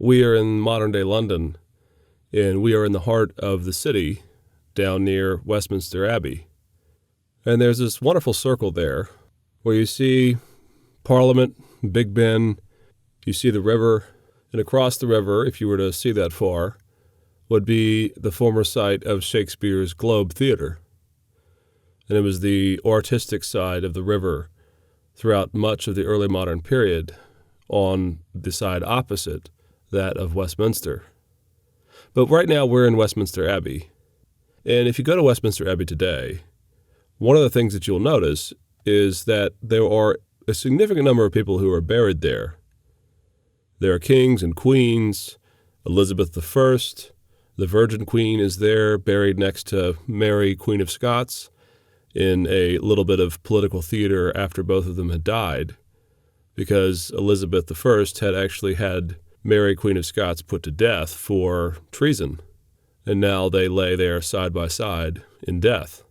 we are in modern-day London, and we are in the heart of the city down near Westminster Abbey. And there's this wonderful circle there where you see Parliament, Big Ben, you see the river, and across the river, if you were to see that far, would be the former site of Shakespeare's Globe Theatre. And it was the artistic side of the river throughout much of the early modern period on the side opposite that of Westminster. But right now we're in Westminster Abbey. And if you go to Westminster Abbey today, one of the things that you'll notice is that there are a significant number of people who are buried there. There are kings and queens, Elizabeth I, the Virgin Queen is there, buried next to Mary, Queen of Scots, in a little bit of political theater after both of them had died, because Elizabeth I had actually had Mary, Queen of Scots, put to death for treason, and now they lay there side by side in death.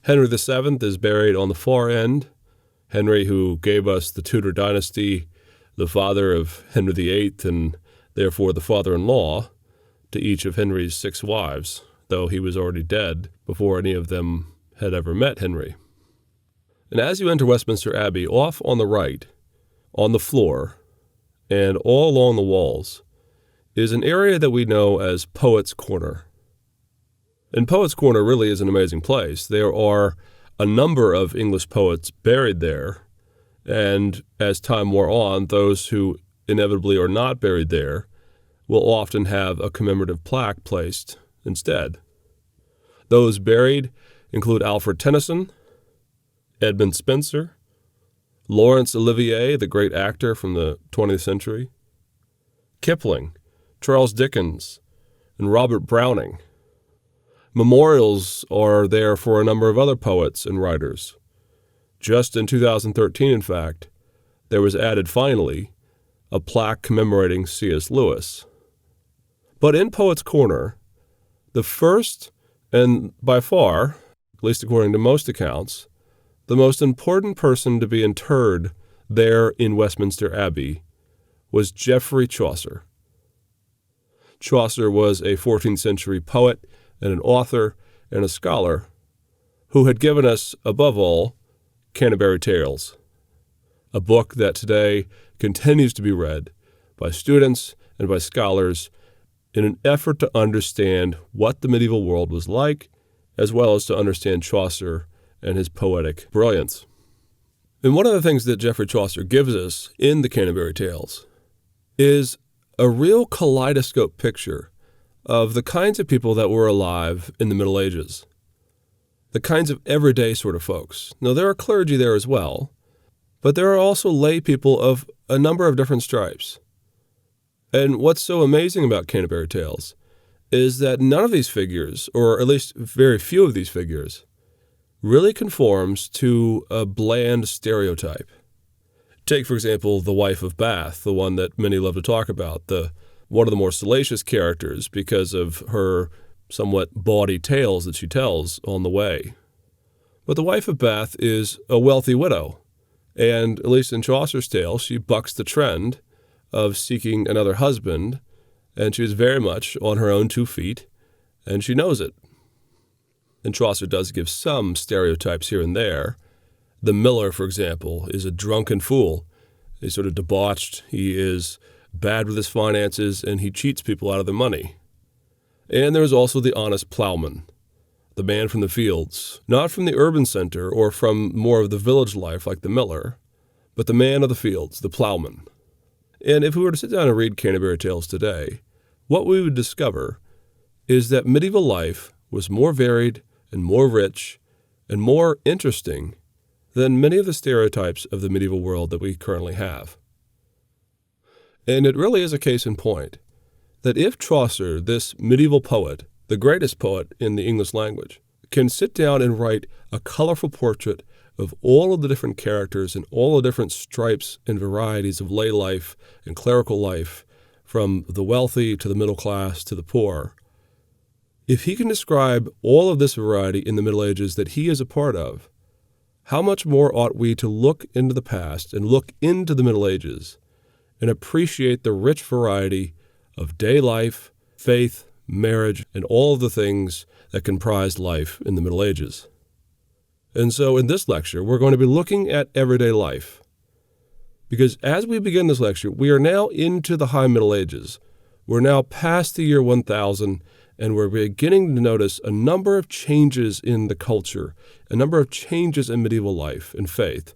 Henry VII is buried on the far end. Henry, who gave us the Tudor dynasty, the father of Henry VIII, and therefore the father-in-law to each of Henry's 6 wives, though he was already dead before any of them had ever met Henry. And as you enter Westminster Abbey, off on the right, on the floor, and all along the walls, is an area that we know as Poets' Corner. And Poets' Corner really is an amazing place. There are a number of English poets buried there, and as time wore on, those who inevitably are not buried there will often have a commemorative plaque placed instead. Those buried include Alfred Tennyson, Edmund Spenser, Laurence Olivier, the great actor from the 20th century, Kipling, Charles Dickens, and Robert Browning. Memorials are there for a number of other poets and writers. Just in 2013, in fact, there was added finally a plaque commemorating C.S. Lewis. But in Poets' Corner, the first and by far, at least according to most accounts, the most important person to be interred there in Westminster Abbey was Geoffrey Chaucer. Chaucer was a 14th century poet and an author and a scholar who had given us, above all, Canterbury Tales, a book that today continues to be read by students and by scholars in an effort to understand what the medieval world was like, as well as to understand Chaucer and his poetic brilliance. And one of the things that Geoffrey Chaucer gives us in the Canterbury Tales is a real kaleidoscope picture of the kinds of people that were alive in the Middle Ages, the kinds of everyday sort of folks. Now, there are clergy there as well, but there are also lay people of a number of different stripes. And what's so amazing about Canterbury Tales is that none of these figures, or at least very few of these figures, really conforms to a bland stereotype. Take, for example, the wife of Bath, the one that many love to talk about, one of the more salacious characters because of her somewhat bawdy tales that she tells on the way. But the wife of Bath is a wealthy widow, and at least in Chaucer's tale, she bucks the trend of seeking another husband, and she is very much on her own 2 feet, and she knows it. And Chaucer does give some stereotypes here and there. The miller, for example, is a drunken fool. He's sort of debauched. He is bad with his finances, and he cheats people out of their money. And there's also the honest plowman, the man from the fields, not from the urban center or from more of the village life like the miller, but the man of the fields, the plowman. And if we were to sit down and read Canterbury Tales today, what we would discover is that medieval life was more varied and more rich and more interesting than many of the stereotypes of the medieval world that we currently have. And it really is a case in point that if Chaucer, this medieval poet, the greatest poet in the English language, can sit down and write a colorful portrait of all of the different characters and all the different stripes and varieties of lay life and clerical life, from the wealthy to the middle class to the poor, if he can describe all of this variety in the Middle Ages that he is a part of, how much more ought we to look into the past and look into the Middle Ages and appreciate the rich variety of day life, faith, marriage, and all of the things that comprised life in the Middle Ages. And so in this lecture, we're going to be looking at everyday life. Because as we begin this lecture, we are now into the High Middle Ages. We're now past the year 1000, and we're beginning to notice a number of changes in the culture, a number of changes in medieval life and faith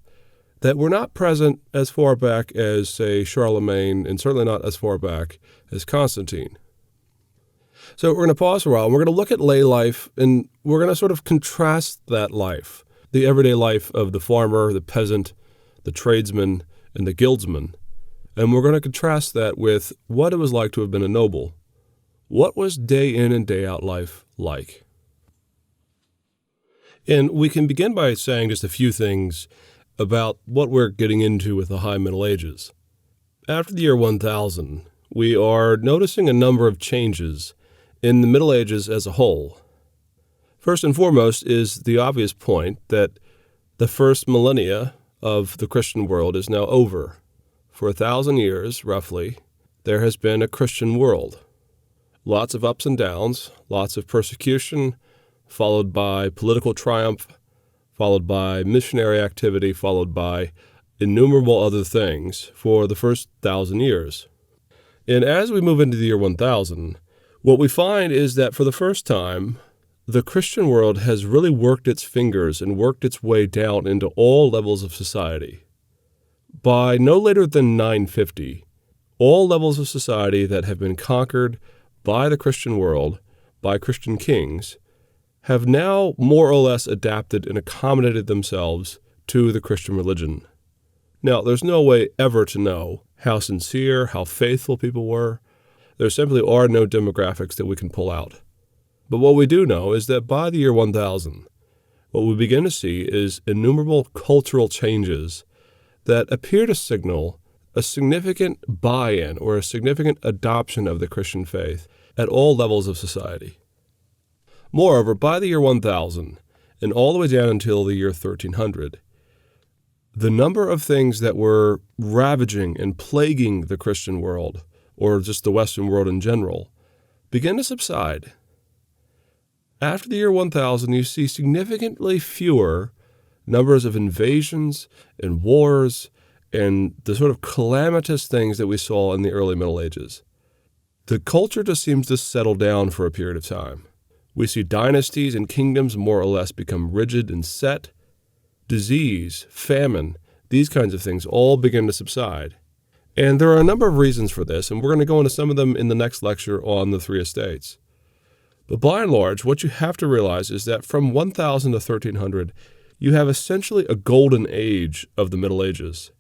that were not present as far back as, say, Charlemagne, and certainly not as far back as Constantine. So we're going to pause for a while, and we're going to look at lay life, and we're going to sort of contrast that life, the everyday life of the farmer, the peasant, the tradesman, and the guildsman. And we're going to contrast that with what it was like to have been a noble. What was day in and day out life like? And we can begin by saying just a few things about what we're getting into with the High Middle Ages. After the year 1000, we are noticing a number of changes in the Middle Ages as a whole. First and foremost is the obvious point that the first millennia of the Christian world is now over. For 1,000 years, roughly, there has been a Christian world. Lots of ups and downs, lots of persecution, followed by political triumph, followed by missionary activity, followed by innumerable other things for the first 1,000 years. And as we move into the year 1000, what we find is that for the first time, the Christian world has really worked its fingers and worked its way down into all levels of society. By no later than 950, all levels of society that have been conquered by the Christian world, by Christian kings, have now more or less adapted and accommodated themselves to the Christian religion. Now, there's no way ever to know how sincere, how faithful people were. There simply are no demographics that we can pull out. But what we do know is that by the year 1000, what we begin to see is innumerable cultural changes that appear to signal a significant buy-in or a significant adoption of the Christian faith at all levels of society. Moreover, by the year 1000, and all the way down until the year 1300, the number of things that were ravaging and plaguing the Christian world, or just the Western world in general, began to subside. After the year 1000, you see significantly fewer numbers of invasions and wars and the sort of calamitous things that we saw in the early Middle Ages. The culture just seems to settle down for a period of time. We see dynasties and kingdoms more or less become rigid and set. Disease, famine, these kinds of things all begin to subside. And there are a number of reasons for this, and we're going to go into some of them in the next lecture on the three estates. But by and large, what you have to realize is that from 1000 to 1300, you have essentially a golden age of the Middle Ages.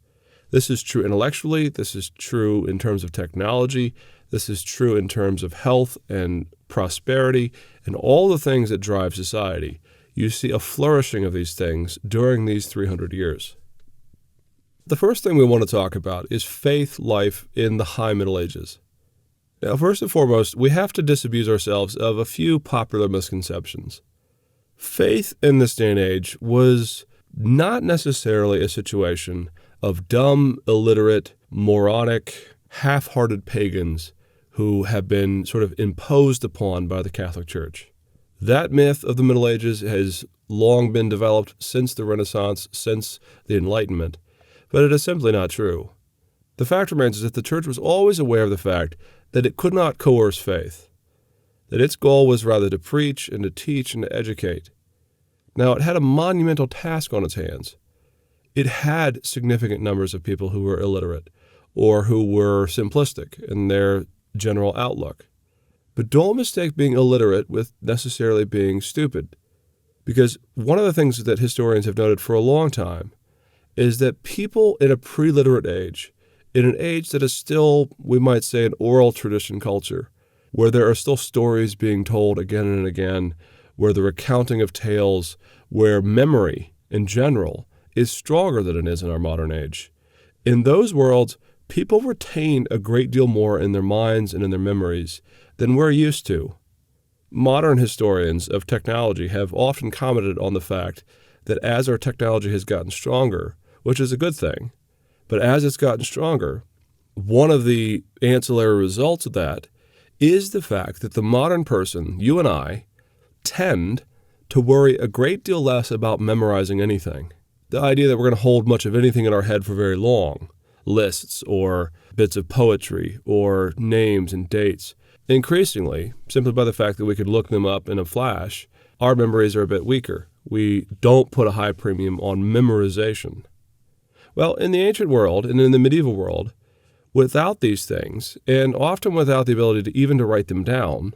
This is true intellectually, this is true in terms of technology, this is true in terms of health and prosperity, and all the things that drive society. You see a flourishing of these things during these 300 years. The first thing we want to talk about is faith life in the High Middle Ages. Now, first and foremost, we have to disabuse ourselves of a few popular misconceptions. Faith in this day and age was not necessarily a situation of dumb, illiterate, moronic, half-hearted pagans who have been sort of imposed upon by the Catholic Church. That myth of the Middle Ages has long been developed since the Renaissance, since the Enlightenment, but it is simply not true. The fact remains is that the Church was always aware of the fact that it could not coerce faith, that its goal was rather to preach and to teach and to educate. Now, it had a monumental task on its hands. It had significant numbers of people who were illiterate or who were simplistic in their general outlook. But don't mistake being illiterate with necessarily being stupid, because one of the things that historians have noted for a long time is that people in a pre-literate age, in an age that is still, we might say, an oral tradition culture, where there are still stories being told again and again, where the recounting of tales, where memory in general is stronger than it is in our modern age. In those worlds, people retain a great deal more in their minds and in their memories than we're used to. Modern historians of technology have often commented on the fact that as our technology has gotten stronger, which is a good thing, but as it's gotten stronger, one of the ancillary results of that is the fact that the modern person, you and I, tend to worry a great deal less about memorizing anything. The idea that we're going to hold much of anything in our head for very long, lists or bits of poetry or names and dates. Increasingly, simply by the fact that we could look them up in a flash, our memories are a bit weaker. We don't put a high premium on memorization. Well, in the ancient world and in the medieval world, without these things, and often without the ability to even to write them down,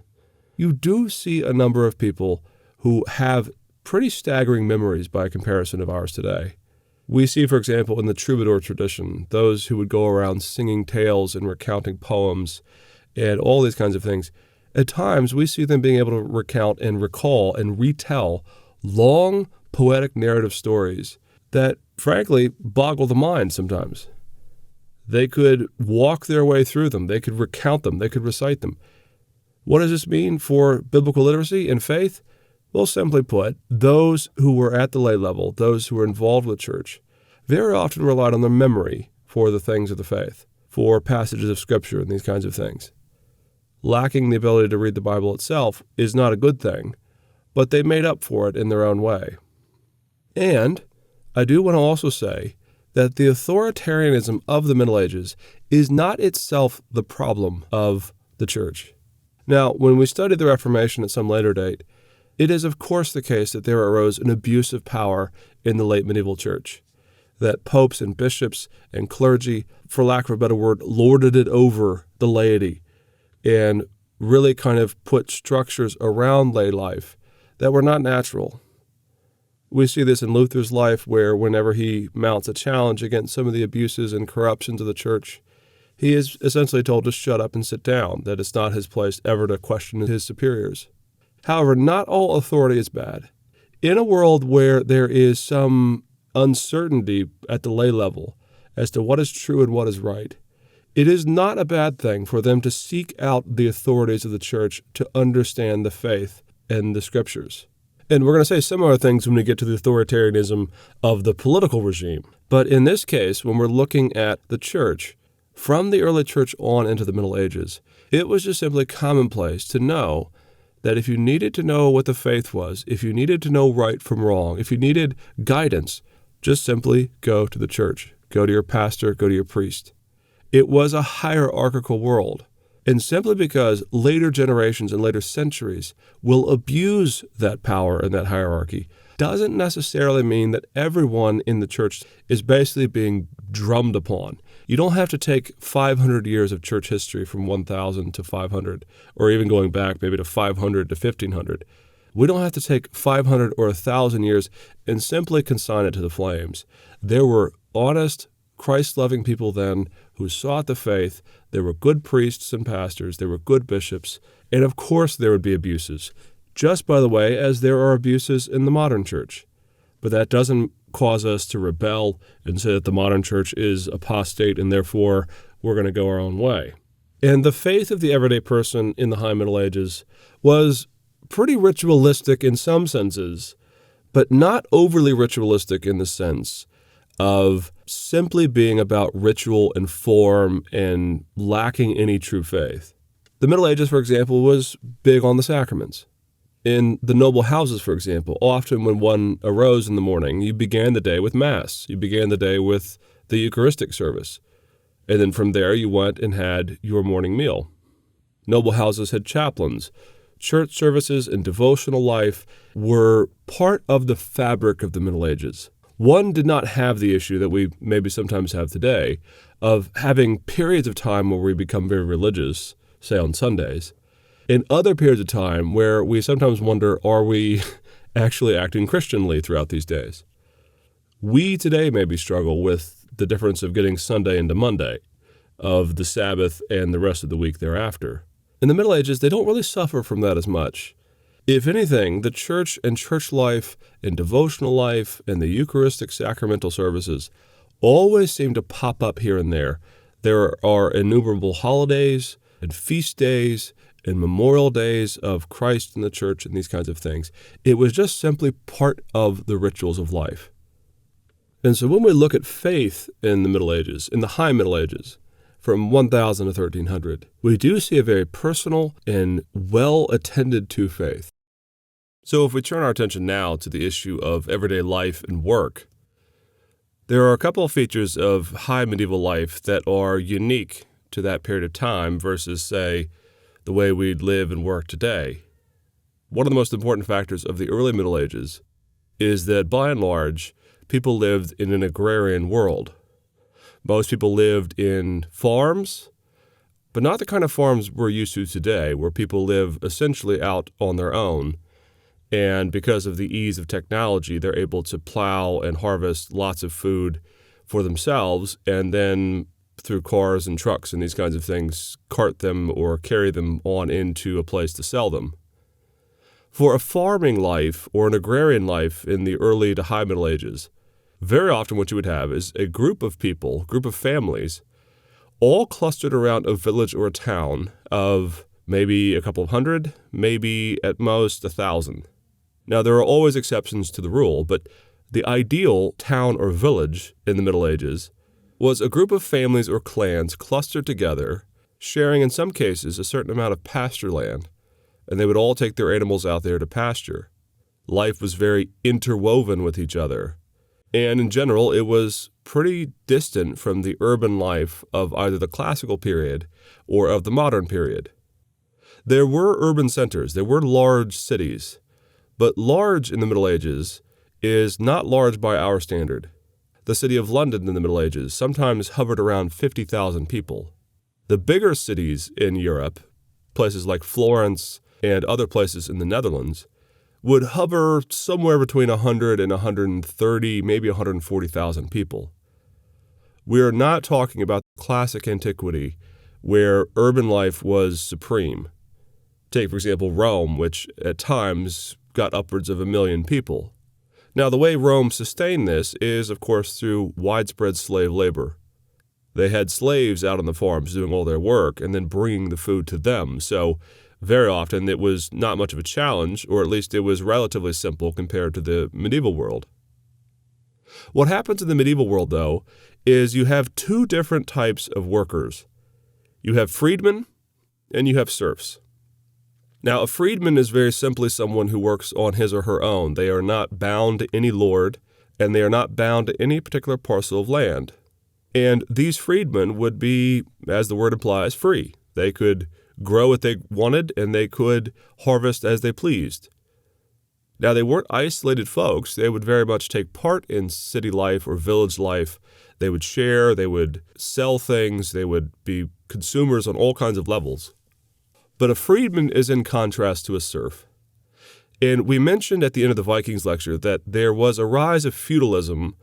you do see a number of people who have pretty staggering memories by comparison of ours today. We see, for example, in the troubadour tradition, those who would go around singing tales and recounting poems and all these kinds of things. At times, we see them being able to recount and recall and retell long poetic narrative stories that, frankly, boggle the mind sometimes. They could walk their way through them. They could recount them. They could recite them. What does this mean for biblical literacy and faith? Well, simply put, those who were at the lay level, those who were involved with church, very often relied on their memory for the things of the faith, for passages of Scripture and these kinds of things. Lacking the ability to read the Bible itself is not a good thing, but they made up for it in their own way. And I do want to also say that the authoritarianism of the Middle Ages is not itself the problem of the church. Now, when we study the Reformation at some later date, it is of course the case that there arose an abuse of power in the late medieval church, that popes and bishops and clergy, for lack of a better word, lorded it over the laity and really kind of put structures around lay life that were not natural. We see this in Luther's life, where whenever he mounts a challenge against some of the abuses and corruptions of the church, he is essentially told to shut up and sit down, that it's not his place ever to question his superiors. However, not all authority is bad. In a world where there is some uncertainty at the lay level as to what is true and what is right, it is not a bad thing for them to seek out the authorities of the church to understand the faith and the Scriptures. And we're going to say similar things when we get to the authoritarianism of the political regime. But in this case, when we're looking at the church, from the early church on into the Middle Ages, it was just simply commonplace to know that if you needed to know what the faith was, if you needed to know right from wrong, if you needed guidance, just simply go to the church. Go to your pastor, go to your priest. It was a hierarchical world. And simply because later generations and later centuries will abuse that power and that hierarchy doesn't necessarily mean that everyone in the church is basically being drummed upon. You don't have to take 500 years of church history from 1000 to 500, or even going back maybe to 500 to 1500. We don't have to take 500 or 1,000 years and simply consign it to the flames. There were honest, Christ-loving people then who sought the faith. There were good priests and pastors. There were good bishops. And of course there would be abuses, just by the way, as there are abuses in the modern church. But that doesn't cause us to rebel and say that the modern church is apostate and therefore we're going to go our own way. And the faith of the everyday person in the High Middle Ages was pretty ritualistic in some senses, but not overly ritualistic in the sense of simply being about ritual and form and lacking any true faith. The Middle Ages, for example, was big on the sacraments. In the noble houses, for example, often when one arose in the morning, you began the day with Mass. You began the day with the Eucharistic service. And then from there, you went and had your morning meal. Noble houses had chaplains. Church services and devotional life were part of the fabric of the Middle Ages. One did not have the issue that we maybe sometimes have today of having periods of time where we become very religious, say on Sundays, and other periods of time where we sometimes wonder, are we actually acting Christianly throughout these days? We today maybe struggle with the difference of getting Sunday into Monday, of the Sabbath and the rest of the week thereafter. In the Middle Ages, they don't really suffer from that as much. If anything, the church and church life and devotional life and the Eucharistic sacramental services always seem to pop up here and there. There are innumerable holidays and feast days and memorial days of Christ in the church and these kinds of things. It was just simply part of the rituals of life. And so when we look at faith in the Middle Ages, in the High Middle Ages, from 1000 to 1300, we do see a very personal and well-attended to faith. So if we turn our attention now to the issue of everyday life and work, there are a couple of features of high medieval life that are unique to that period of time versus, say, the way we'd live and work today. One of the most important factors of the early Middle Ages is that, by and large, people lived in an agrarian world. Most people lived in farms, but not the kind of farms we're used to today, where people live essentially out on their own. And because of the ease of technology, they're able to plow and harvest lots of food for themselves, and then through cars and trucks and these kinds of things, cart them or carry them on into a place to sell them. For a farming life or an agrarian life in the early to high Middle Ages, very often what you would have is a group of people, group of families, all clustered around a village or a town of maybe a couple of hundred, maybe at most 1,000. Now, there are always exceptions to the rule, but the ideal town or village in the Middle Ages was a group of families or clans clustered together, sharing in some cases a certain amount of pasture land, and they would all take their animals out there to pasture. Life was very interwoven with each other, and in general, it was pretty distant from the urban life of either the classical period or of the modern period. There were urban centers, there were large cities, but large in the Middle Ages is not large by our standard. The city of London in the Middle Ages sometimes hovered around 50,000 people. The bigger cities in Europe, places like Florence and other places in the Netherlands, would hover somewhere between 100 and 130, maybe 140,000 people. We are not talking about classic antiquity where urban life was supreme. Take, for example, Rome, which at times got upwards of 1 million people. Now, the way Rome sustained this is, of course, through widespread slave labor. They had slaves out on the farms doing all their work and then bringing the food to them. So very often it was not much of a challenge, or at least it was relatively simple compared to the medieval world. What happens in the medieval world, though, is you have two different types of workers. You have freedmen and you have serfs. Now, a freedman is very simply someone who works on his or her own. They are not bound to any lord, and they are not bound to any particular parcel of land. And these freedmen would be, as the word implies, free. They could grow what they wanted, and they could harvest as they pleased. Now, they weren't isolated folks. They would very much take part in city life or village life. They would share, they would sell things, they would be consumers on all kinds of levels. But a freedman is in contrast to a serf. And we mentioned at the end of the Vikings lecture that there was a rise of feudalism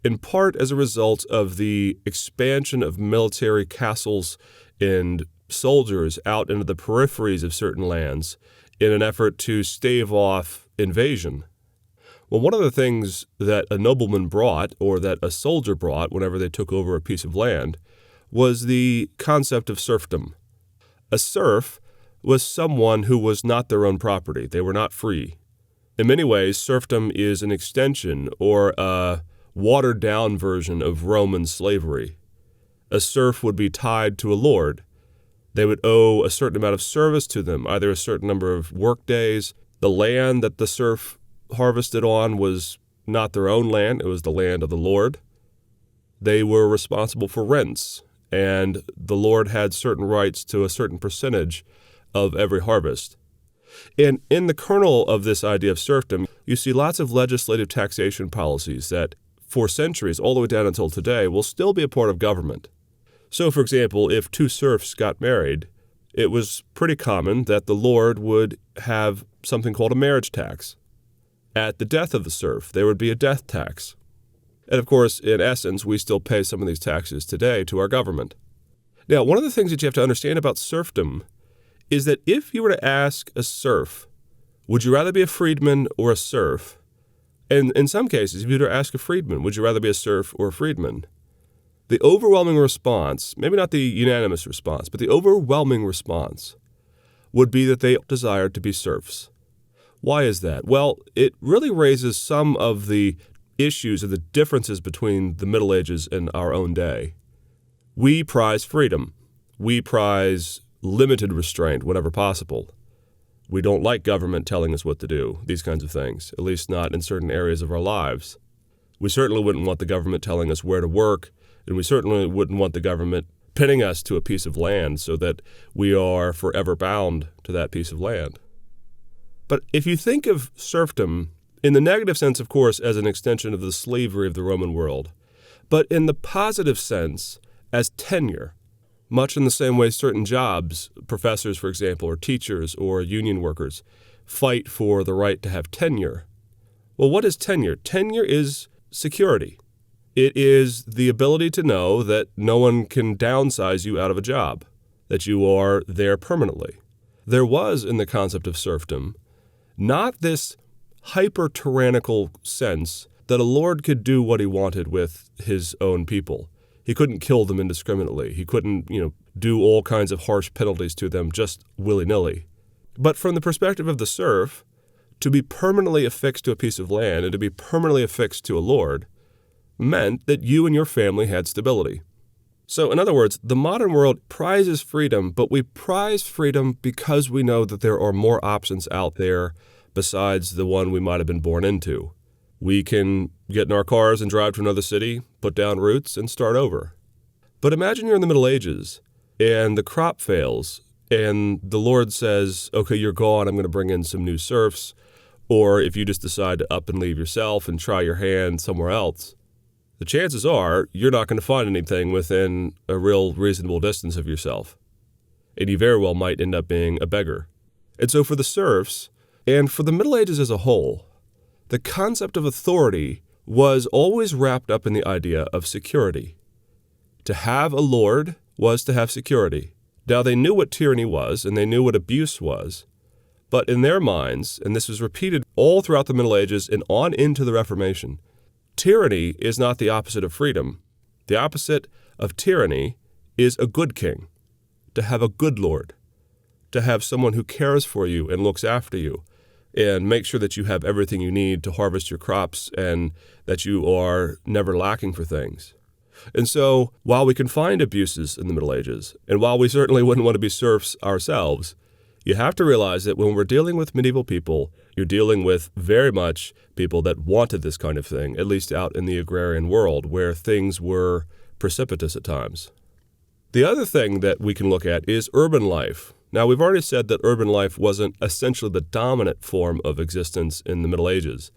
in part as a result of the expansion of military castles and soldiers out into the peripheries of certain lands in an effort to stave off invasion. Well, one of the things that a nobleman brought, or that a soldier brought whenever they took over a piece of land, was the concept of serfdom. A serf was someone who was not their own property. They were not free. In many ways, serfdom is an extension or a watered-down version of Roman slavery. A serf would be tied to a lord. They would owe a certain amount of service to them, either a certain number of work days. The land that the serf harvested on was not their own land. It was the land of the lord. They were responsible for rents, and the lord had certain rights to a certain percentage of every harvest. And in the kernel of this idea of serfdom, you see lots of legislative taxation policies that, for centuries, all the way down until today, will still be a part of government. So, for example, if two serfs got married, it was pretty common that the lord would have something called a marriage tax. At the death of the serf, there would be a death tax. And of course, in essence, we still pay some of these taxes today to our government. Now, one of the things that you have to understand about serfdom is that if you were to ask a serf, would you rather be a freedman or a serf? And in some cases, if you were to ask a freedman, would you rather be a serf or a freedman? The overwhelming response, maybe not the unanimous response, but the overwhelming response would be that they desired to be serfs. Why is that? Well, it really raises some of the issues and the differences between the Middle Ages and our own day. We prize freedom. We prize limited restraint whenever possible. We don't like government telling us what to do, these kinds of things, at least not in certain areas of our lives. We certainly wouldn't want the government telling us where to work, and we certainly wouldn't want the government pinning us to a piece of land so that we are forever bound to that piece of land. But if you think of serfdom, in the negative sense, of course, as an extension of the slavery of the Roman world, but in the positive sense, as tenure, much in the same way certain jobs, professors, for example, or teachers or union workers, fight for the right to have tenure. Well, what is tenure? Tenure is security. It is the ability to know that no one can downsize you out of a job, that you are there permanently. There was, in the concept of serfdom, not this hyper-tyrannical sense that a lord could do what he wanted with his own people. He couldn't kill them indiscriminately. He couldn't, do all kinds of harsh penalties to them just willy-nilly. But from the perspective of the serf, to be permanently affixed to a piece of land and to be permanently affixed to a lord meant that you and your family had stability. So, in other words, the modern world prizes freedom, but we prize freedom because we know that there are more options out there besides the one we might have been born into. We can get in our cars and drive to another city, put down roots, and start over. But imagine you're in the Middle Ages, and the crop fails, and the Lord says, okay, you're gone, I'm going to bring in some new serfs, or if you just decide to up and leave yourself and try your hand somewhere else, the chances are you're not going to find anything within a real reasonable distance of yourself. And you very well might end up being a beggar. And so for the serfs, and for the Middle Ages as a whole, the concept of authority was always wrapped up in the idea of security. To have a lord was to have security. Now, they knew what tyranny was, and they knew what abuse was, but in their minds, and this was repeated all throughout the Middle Ages and on into the Reformation, tyranny is not the opposite of freedom. The opposite of tyranny is a good king, to have a good lord, to have someone who cares for you and looks after you, and make sure that you have everything you need to harvest your crops and that you are never lacking for things. And so, while we can find abuses in the Middle Ages, and while we certainly wouldn't want to be serfs ourselves, you have to realize that when we're dealing with medieval people, you're dealing with very much people that wanted this kind of thing, at least out in the agrarian world, where things were precipitous at times. The other thing that we can look at is urban life. Now, we've already said that urban life wasn't essentially the dominant form of existence in the Middle Ages.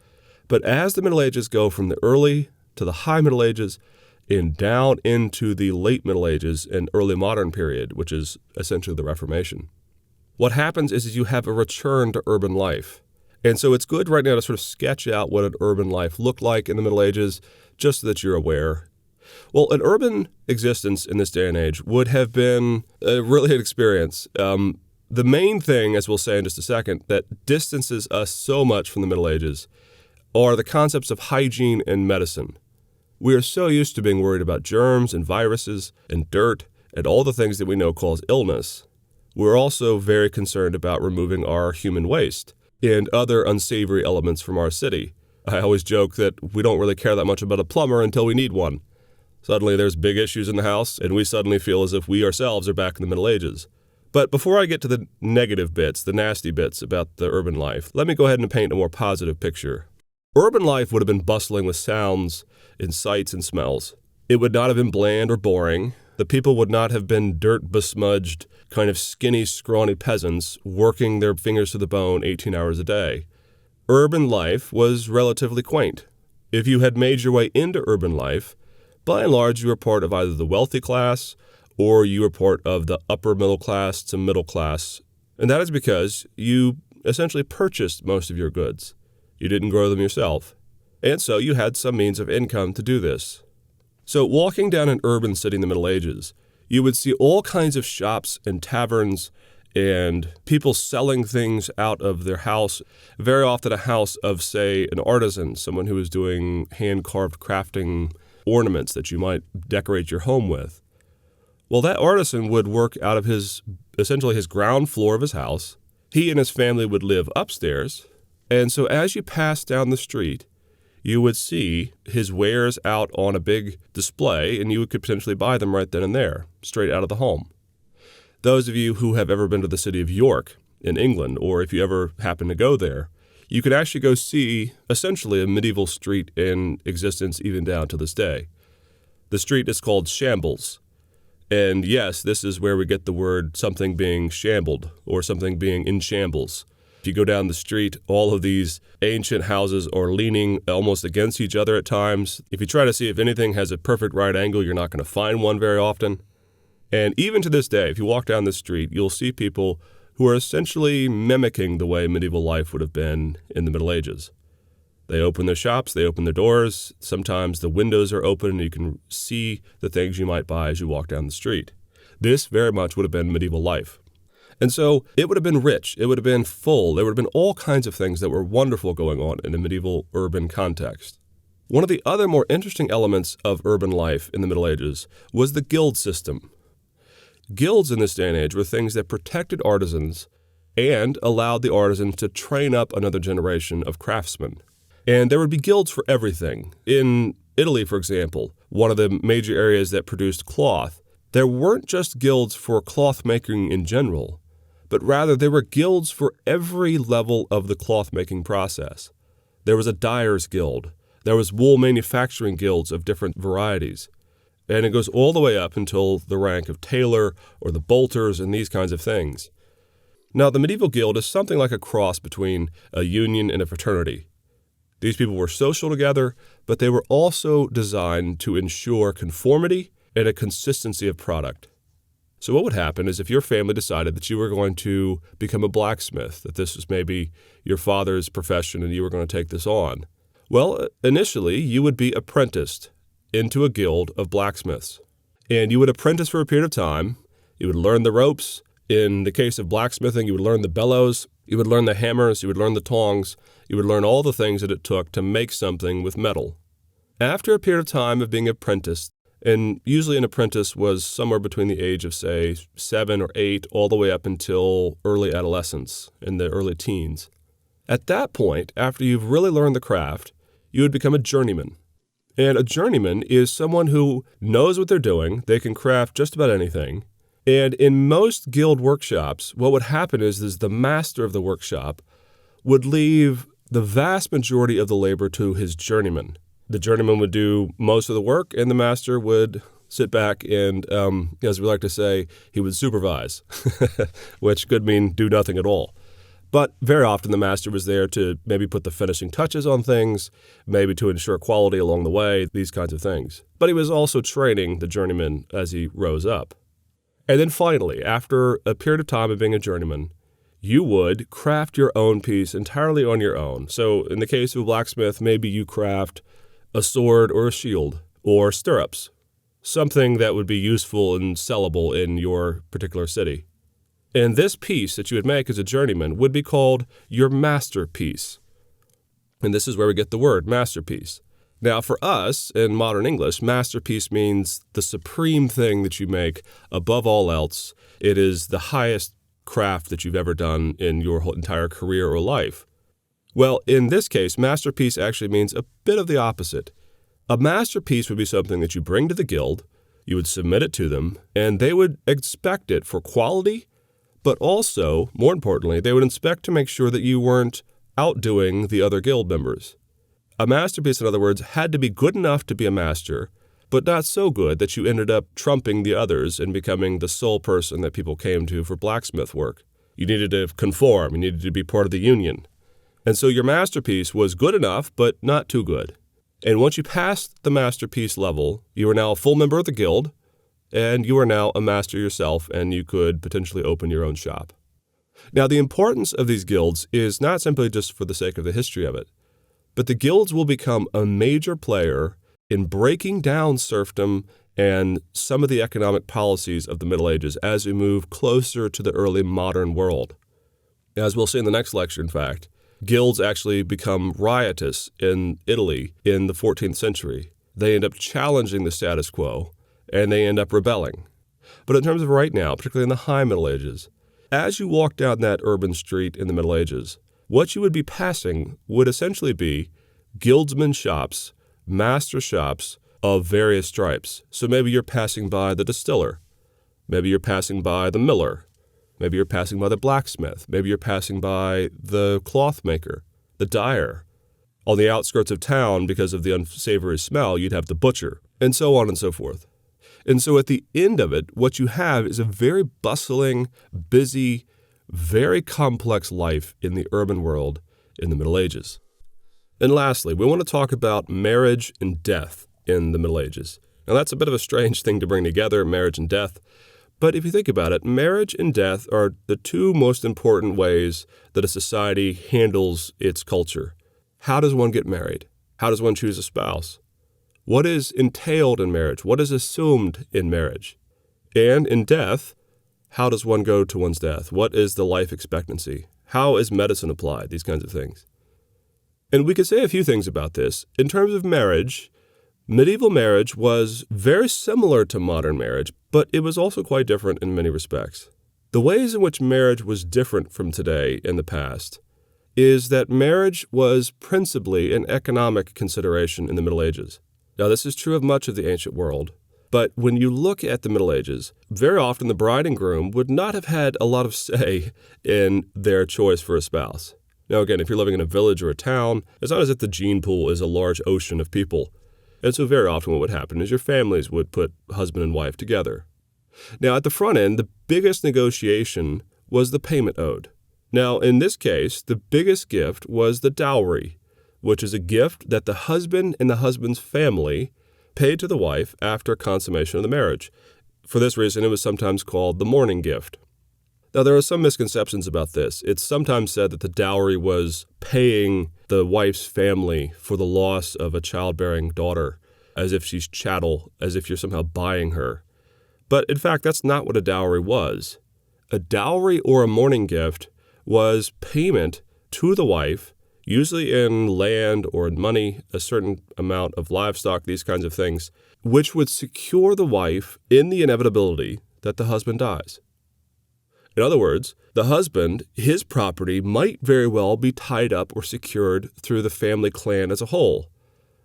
But as the Middle Ages go from the early to the high Middle Ages and down into the late Middle Ages and early modern period, which is essentially the Reformation, what happens is you have a return to urban life. And so it's good right now to sort of sketch out what an urban life looked like in the Middle Ages, just so that you're aware. Well, an urban existence in this day and age would have been really an experience. The main thing, as we'll say in just a second, that distances us so much from the Middle Ages are the concepts of hygiene and medicine. We are so used to being worried about germs and viruses and dirt and all the things that we know cause illness. We're also very concerned about removing our human waste and other unsavory elements from our city. I always joke that we don't really care that much about a plumber until we need one. Suddenly there's big issues in the house, and we suddenly feel as if we ourselves are back in the Middle Ages. But before I get to the negative bits, the nasty bits about the urban life, let me go ahead and paint a more positive picture. Urban life would have been bustling with sounds and sights and smells. It would not have been bland or boring. The people would not have been dirt-besmudged, kind of skinny, scrawny peasants working their fingers to the bone 18 hours a day. Urban life was relatively quaint. If you had made your way into urban life, by and large, you were part of either the wealthy class or you were part of the upper middle class to middle class. And that is because you essentially purchased most of your goods. You didn't grow them yourself. And so you had some means of income to do this. So walking down an urban city in the Middle Ages, you would see all kinds of shops and taverns and people selling things out of their house, very often a house of, say, an artisan, someone who was doing hand-carved crafting ornaments that you might decorate your home with. Well, that artisan would work out of essentially his ground floor of his house. He and his family would live upstairs. And so as you passed down the street, you would see his wares out on a big display, and you could potentially buy them right then and there, straight out of the home. Those of you who have ever been to the city of York in England, or if you ever happen to go there, you could actually go see essentially a medieval street in existence even down to this day. The street is called Shambles. And yes, this is where we get the word something being shambled or something being in shambles. If you go down the street, all of these ancient houses are leaning almost against each other at times. If you try to see if anything has a perfect right angle, you're not going to find one very often. And even to this day, if you walk down the street, you'll see people who are essentially mimicking the way medieval life would have been in the Middle Ages. They open their shops, they open their doors. Sometimes the windows are open and you can see the things you might buy as you walk down the street. This very much would have been medieval life. And so it would have been rich, it would have been full, there would have been all kinds of things that were wonderful going on in a medieval urban context. One of the other more interesting elements of urban life in the Middle Ages was the guild system. Guilds in this day and age were things that protected artisans and allowed the artisans to train up another generation of craftsmen. And there would be guilds for everything. In Italy, for example, one of the major areas that produced cloth, there weren't just guilds for cloth making in general, but rather there were guilds for every level of the cloth making process. There was a dyer's guild. There was wool manufacturing guilds of different varieties. And it goes all the way up until the rank of tailor or the bolters and these kinds of things. Now, the medieval guild is something like a cross between a union and a fraternity. These people were social together, but they were also designed to ensure conformity and a consistency of product. So what would happen is if your family decided that you were going to become a blacksmith, that this was maybe your father's profession and you were going to take this on, well, initially you would be apprenticed into a guild of blacksmiths. And you would apprentice for a period of time. You would learn the ropes. In the case of blacksmithing, you would learn the bellows. You would learn the hammers. You would learn the tongs. You would learn all the things that it took to make something with metal. After a period of time of being apprenticed, and usually an apprentice was somewhere between the age of, say, 7 or 8, all the way up until early adolescence, in the early teens. At that point, after you've really learned the craft, you would become a journeyman. And a journeyman is someone who knows what they're doing. They can craft just about anything. And in most guild workshops, what would happen is the master of the workshop would leave the vast majority of the labor to his journeyman. The journeyman would do most of the work, and the master would sit back and, as we like to say, he would supervise, which could mean do nothing at all. But very often the master was there to maybe put the finishing touches on things, maybe to ensure quality along the way, these kinds of things. But he was also training the journeyman as he rose up. And then finally, after a period of time of being a journeyman, you would craft your own piece entirely on your own. So in the case of a blacksmith, maybe you craft a sword or a shield or stirrups, something that would be useful and sellable in your particular city. And this piece that you would make as a journeyman would be called your masterpiece. And this is where we get the word masterpiece. Now, for us, in modern English, masterpiece means the supreme thing that you make above all else. It is the highest craft that you've ever done in your whole entire career or life. Well, in this case, masterpiece actually means a bit of the opposite. A masterpiece would be something that you bring to the guild, you would submit it to them, and they would expect it for quality, but also, more importantly, they would inspect to make sure that you weren't outdoing the other guild members. A masterpiece, in other words, had to be good enough to be a master, but not so good that you ended up trumping the others and becoming the sole person that people came to for blacksmith work. You needed to conform, you needed to be part of the union. And so your masterpiece was good enough, but not too good. And once you passed the masterpiece level, you were now a full member of the guild, and you are now a master yourself, and you could potentially open your own shop. Now, the importance of these guilds is not simply just for the sake of the history of it, but the guilds will become a major player in breaking down serfdom and some of the economic policies of the Middle Ages as we move closer to the early modern world. As we'll see in the next lecture, in fact, guilds actually become riotous in Italy in the 14th century. They end up challenging the status quo, and they end up rebelling. But in terms of right now, particularly in the High Middle Ages, as you walk down that urban street in the Middle Ages, what you would be passing would essentially be guildsmen shops, master shops of various stripes. So maybe you're passing by the distiller. Maybe you're passing by the miller. Maybe you're passing by the blacksmith. Maybe you're passing by the cloth maker, the dyer. On the outskirts of town, because of the unsavory smell, you'd have the butcher, and so on and so forth. And so at the end of it, what you have is a very bustling, busy, very complex life in the urban world in the Middle Ages. And lastly, we want to talk about marriage and death in the Middle Ages. Now that's a bit of a strange thing to bring together, marriage and death. But if you think about it, marriage and death are the two most important ways that a society handles its culture. How does one get married? How does one choose a spouse? What is entailed in marriage? What is assumed in marriage? And in death, how does one go to one's death? What is the life expectancy? How is medicine applied? These kinds of things. And we could say a few things about this. In terms of marriage, medieval marriage was very similar to modern marriage, but it was also quite different in many respects. The ways in which marriage was different from today in the past is that marriage was principally an economic consideration in the Middle Ages. Now, this is true of much of the ancient world, but when you look at the Middle Ages, very often the bride and groom would not have had a lot of say in their choice for a spouse. Now, again, if you're living in a village or a town, it's not as if the gene pool is a large ocean of people. And so very often what would happen is your families would put husband and wife together. Now, at the front end, the biggest negotiation was the payment owed. Now, in this case, the biggest gift was the dowry, which is a gift that the husband and the husband's family paid to the wife after consummation of the marriage. For this reason, it was sometimes called the mourning gift. Now, there are some misconceptions about this. It's sometimes said that the dowry was paying the wife's family for the loss of a childbearing daughter, as if she's chattel, as if you're somehow buying her. But in fact, that's not what a dowry was. A dowry or a mourning gift was payment to the wife, usually in land or in money, a certain amount of livestock, these kinds of things, which would secure the wife in the inevitability that the husband dies. In other words, the husband, his property might very well be tied up or secured through the family clan as a whole.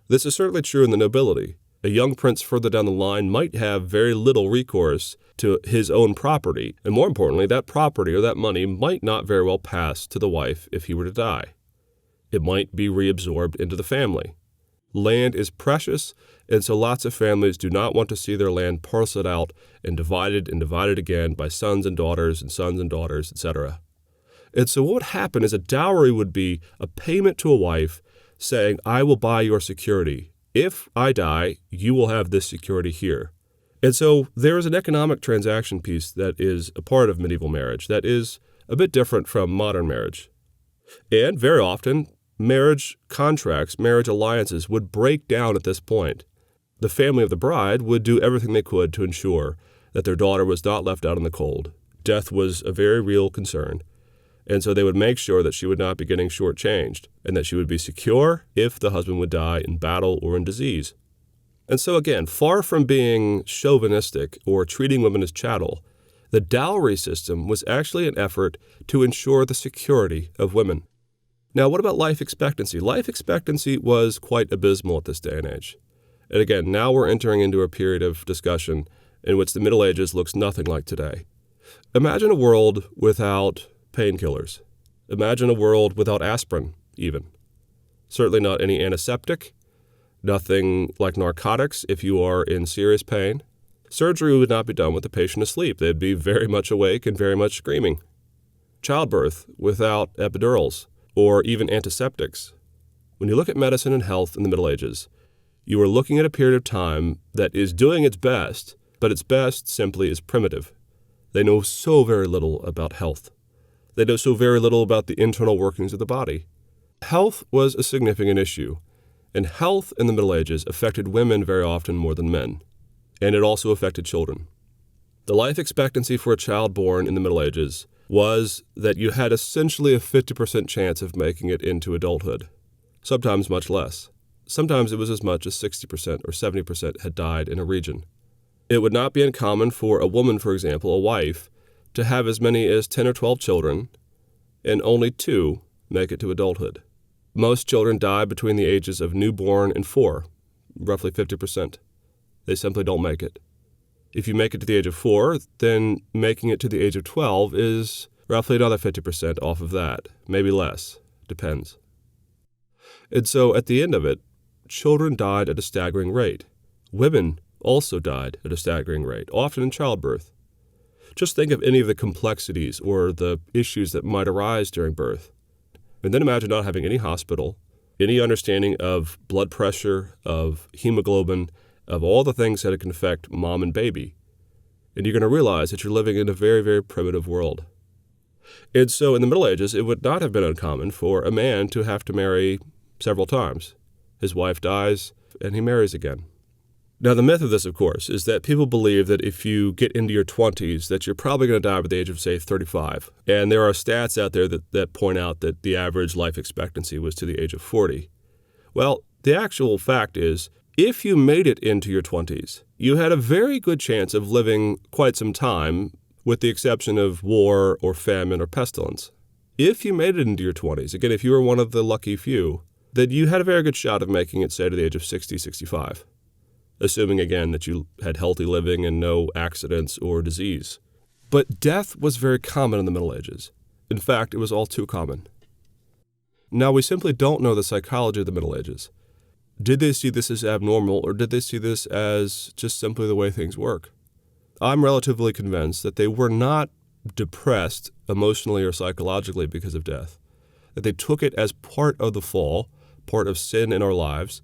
This is certainly true in the nobility. A young prince further down the line might have very little recourse to his own property, and more importantly, that property or that money might not very well pass to the wife if he were to die. It might be reabsorbed into the family. Land is precious, and so lots of families do not want to see their land parceled out and divided again by sons and daughters, etc. And so what would happen is a dowry would be a payment to a wife saying, I will buy your security. If I die, you will have this security here. And so there is an economic transaction piece that is a part of medieval marriage that is a bit different from modern marriage. And very often, marriage contracts, marriage alliances would break down at this point. The family of the bride would do everything they could to ensure that their daughter was not left out in the cold. Death was a very real concern. And so they would make sure that she would not be getting shortchanged and that she would be secure if the husband would die in battle or in disease. And so again, far from being chauvinistic or treating women as chattel, the dowry system was actually an effort to ensure the security of women. Now, what about life expectancy? Life expectancy was quite abysmal at this day and age. And again, now we're entering into a period of discussion in which the Middle Ages looks nothing like today. Imagine a world without painkillers. Imagine a world without aspirin, even. Certainly not any antiseptic, nothing like narcotics if you are in serious pain. Surgery would not be done with the patient asleep. They'd be very much awake and very much screaming. Childbirth without epidurals or even antiseptics. When you look at medicine and health in the Middle Ages, you are looking at a period of time that is doing its best, but its best simply is primitive. They know so very little about health. They know so very little about the internal workings of the body. Health was a significant issue, and health in the Middle Ages affected women very often more than men, and it also affected children. The life expectancy for a child born in the Middle Ages was that you had essentially a 50% chance of making it into adulthood, sometimes much less. Sometimes it was as much as 60% or 70% had died in a region. It would not be uncommon for a woman, for example, a wife, to have as many as 10 or 12 children, and only 2 make it to adulthood. Most children die between the ages of newborn and 4, roughly 50%. They simply don't make it. If you make it to the age of 4, then making it to the age of 12 is roughly another 50% off of that, maybe less, depends. And so at the end of it, children died at a staggering rate. Women also died at a staggering rate, often in childbirth. Just think of any of the complexities or the issues that might arise during birth. And then imagine not having any hospital, any understanding of blood pressure, of hemoglobin, of all the things that it can affect mom and baby. And you're going to realize that you're living in a very, very primitive world. And so in the Middle Ages, it would not have been uncommon for a man to have to marry several times. His wife dies, and he marries again. Now, the myth of this, of course, is that people believe that if you get into your 20s, that you're probably going to die by the age of, say, 35. And there are stats out there that point out that the average life expectancy was to the age of 40. Well, the actual fact is, if you made it into your 20s, you had a very good chance of living quite some time, with the exception of war or famine or pestilence. If you made it into your 20s, again, if you were one of the lucky few, then you had a very good shot of making it, say, to the age of 60, 65. Assuming, again, that you had healthy living and no accidents or disease. But death was very common in the Middle Ages. In fact, it was all too common. Now, we simply don't know the psychology of the Middle Ages. Did they see this as abnormal, or did they see this as just simply the way things work? I'm relatively convinced that they were not depressed emotionally or psychologically because of death, that they took it as part of the fall, part of sin in our lives,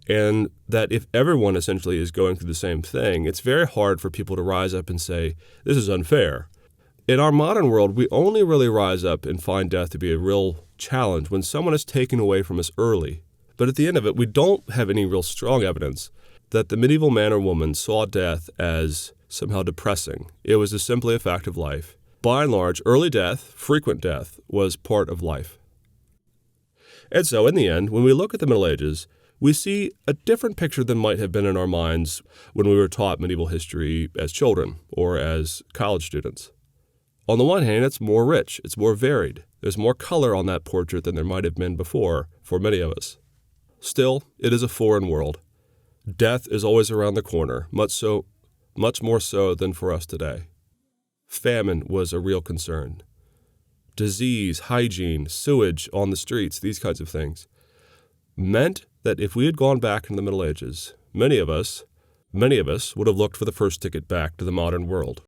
and that if everyone essentially is going through the same thing, it's very hard for people to rise up and say, this is unfair. In our modern world, we only really rise up and find death to be a real challenge when someone is taken away from us early. But at the end of it, we don't have any real strong evidence that the medieval man or woman saw death as somehow depressing. It was just simply a fact of life. By and large, early death, frequent death, was part of life. And so in the end, when we look at the Middle Ages, we see a different picture than might have been in our minds when we were taught medieval history as children or as college students. On the one hand, it's more rich, it's more varied. There's more color on that portrait than there might have been before for many of us. Still, it is a foreign world. Death is always around the corner, much more so than for us today. Famine was a real concern. Disease, hygiene, sewage on the streets, these kinds of things, meant that if we had gone back in the Middle Ages, many of us would have looked for the first ticket back to the modern world.